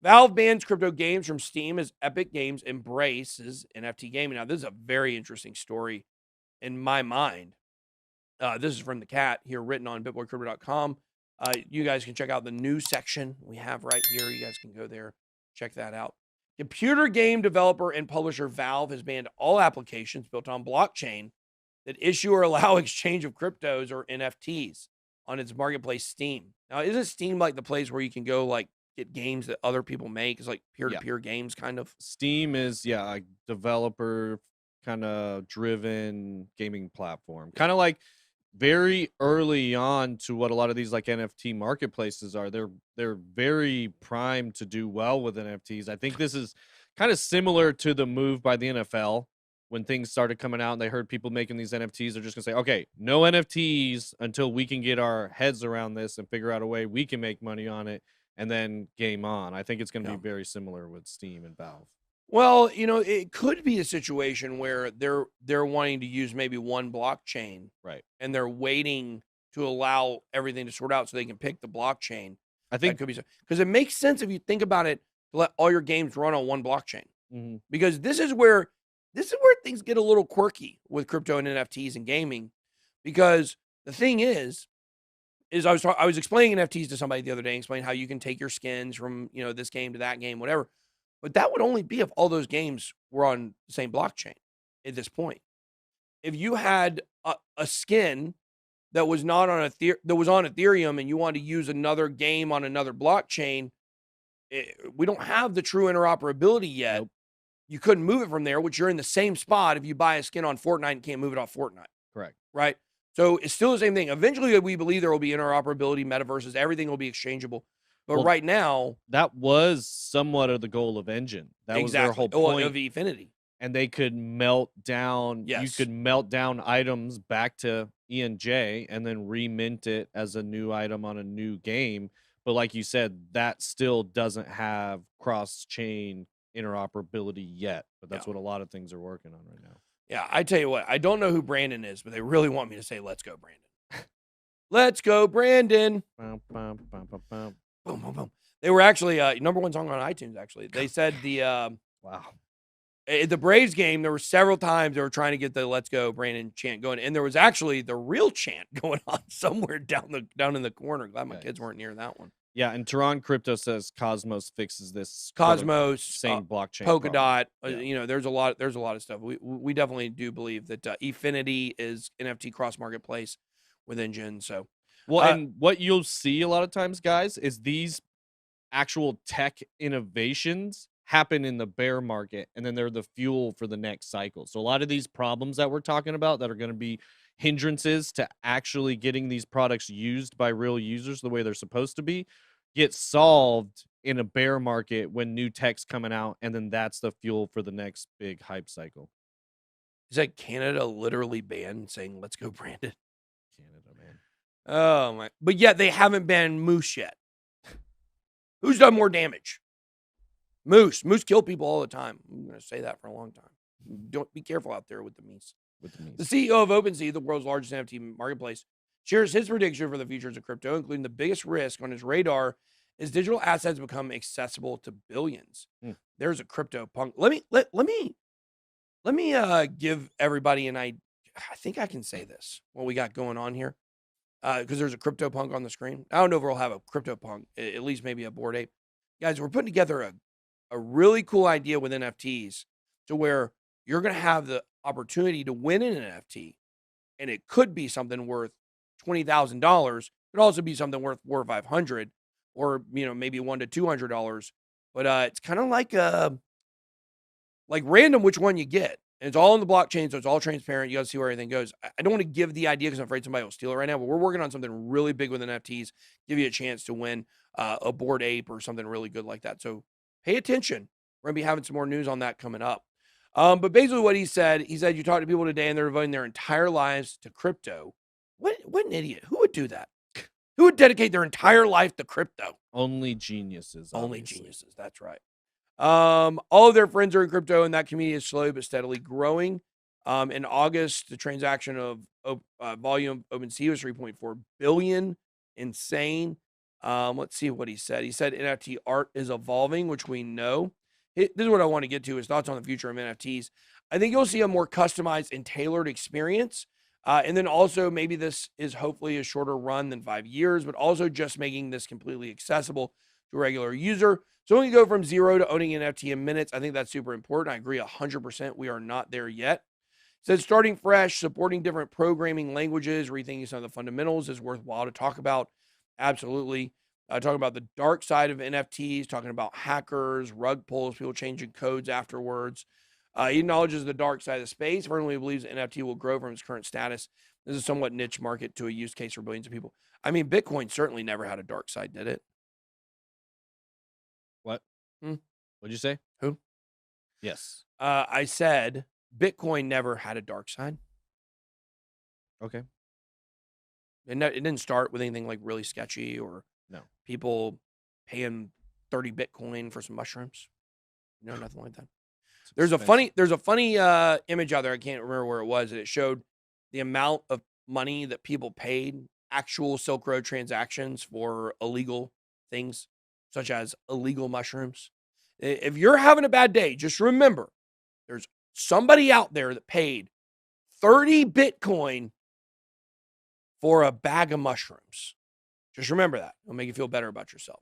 Valve bans crypto games from Steam as Epic Games embraces NFT gaming. Now, this is a very interesting story in my mind. This is from the cat here, written on bitboycrypto.com. You guys can check out the news section we have right here. You guys can go there, check that out. Computer game developer and publisher Valve has banned all applications built on blockchain that issue or allow exchange of cryptos or NFTs on its marketplace Steam. Now, isn't Steam like the place where you can go like get games that other people make? It's like peer-to-peer games kind of. Steam is a developer kind of driven gaming platform. Kind of like very early on to what a lot of these like NFT marketplaces are. They're very primed to do well with NFTs. I think this is kind of similar to the move by the NFL when things started coming out and they heard people making these NFTs. They're just gonna say, okay, no NFTs until we can get our heads around this and figure out a way we can make money on it, and then game on. I think it's gonna be very similar with Steam and Valve. Well, it could be a situation where they're wanting to use maybe one blockchain, Right. and they're waiting to allow everything to sort out so they can pick the blockchain. I That think could be because it makes sense if you think about it to let all your games run on one blockchain. Because this is where things get a little quirky with crypto and NFTs and gaming. Because the thing is I was explaining NFTs to somebody the other day, explaining how you can take your skins from this game to that game, whatever. But that would only be if all those games were on the same blockchain at this point. If you had a skin that was not on that was on Ethereum and you wanted to use another game on another blockchain, we don't have the true interoperability yet. Nope. You couldn't move it from there, which you're in the same spot if you buy a skin on Fortnite and can't move it off Fortnite. correct. Right? So it's still the same thing. Eventually, we believe there will be interoperability, metaverses, everything will be exchangeable. But right now, that was somewhat of the goal of Engine. That was their whole point of Efinity. And they could melt down. Yes. You could melt down items back to ENJ and then remint it as a new item on a new game. But like you said, that still doesn't have cross-chain interoperability yet. But that's what a lot of things are working on right now. Yeah, I tell you what, I don't know who Brandon is, but they really want me to say, let's go, Brandon. Let's go, Brandon. Bum, bum, bum, bum, bum. Boom, boom, boom. They were actually #1 song on iTunes, actually. They said wow. At the Braves game, there were several times they were trying to get the "Let's Go, Brandon" chant going, and there was actually the real chant going on somewhere down in the corner. Glad my kids weren't near that one. Yeah, and Tehran Crypto says Cosmos fixes this. Cosmos, same blockchain, Polkadot. There's a lot of stuff. We definitely do believe that Efinity is NFT cross marketplace with Engine. So, and what you'll see a lot of times, guys, is these actual tech innovations happen in the bear market, and then they're the fuel for the next cycle. So a lot of these problems that we're talking about that are going to be hindrances to actually getting these products used by real users the way they're supposed to be get solved in a bear market when new tech's coming out, and then that's the fuel for the next big hype cycle. Is that Canada literally banned saying "Let's go, Brandon"? Canada, man. Oh my! But yet they haven't banned Moose yet. Who's done more damage? Moose kill people all the time. I'm going to say that for a long time. Don't be careful out there with the meese. The CEO of OpenSea, the world's largest NFT marketplace, shares his prediction for the futures of crypto, including the biggest risk on his radar is digital assets become accessible to billions. There's a crypto punk. Let me give everybody an idea. I think I can say this. What we got going on here, because there's a crypto punk on the screen. I don't know if we'll have a crypto punk, at least maybe a Bored Ape. Guys, we're putting together a really cool idea with NFTs to where you're going to have the opportunity to win an NFT, and it could be something worth $20,000. It could also be something worth $400 or $500, or maybe $100 to $200. But it's kind of like random which one you get, and it's all in the blockchain, so it's all transparent. You got to see where everything goes. I don't want to give the idea because I'm afraid somebody will steal it right now. But we're working on something really big with NFTs. Give you a chance to win a Bored Ape or something really good like that. So pay attention. We're going to be having some more news on that coming up. But basically what he said, you talk to people today and they're devoting their entire lives to crypto. What an idiot. Who would do that? Who would dedicate their entire life to crypto? Only geniuses. Only geniuses. That's right. All of their friends are in crypto, and that community is slowly but steadily growing. In August, the transaction of volume of OpenSea was 3.4 billion. Insane. Let's see what he said. He said NFT art is evolving, which we know. This is what I want to get to, his thoughts on the future of NFTs. I think you'll see a more customized and tailored experience. And then also maybe this is hopefully a shorter run than 5 years, but also just making this completely accessible to a regular user. So we can go from zero to owning an NFT in minutes. I think that's super important. I agree 100%. We are not there yet. Said starting fresh, supporting different programming languages, rethinking some of the fundamentals is worthwhile to talk about. Absolutely. Talking about the dark side of NFTs, talking about hackers, rug pulls, people changing codes afterwards. He acknowledges the dark side of the space. Firmly believes NFT will grow from its current status. This is a somewhat niche market to a use case for billions of people. I mean, Bitcoin certainly never had a dark side, did it? What? Hmm? What'd you say? Who? Yes. I said Bitcoin never had a dark side. Okay. It didn't start with anything like really sketchy or No. people paying 30 Bitcoin for some mushrooms. No, nothing like that. There's a funny image out there. I can't remember where it was. And it showed the amount of money that people paid, actual Silk Road transactions for illegal things, such as illegal mushrooms. If you're having a bad day, just remember there's somebody out there that paid 30 Bitcoin for a bag of mushrooms. Just remember that. It'll make you feel better about yourself.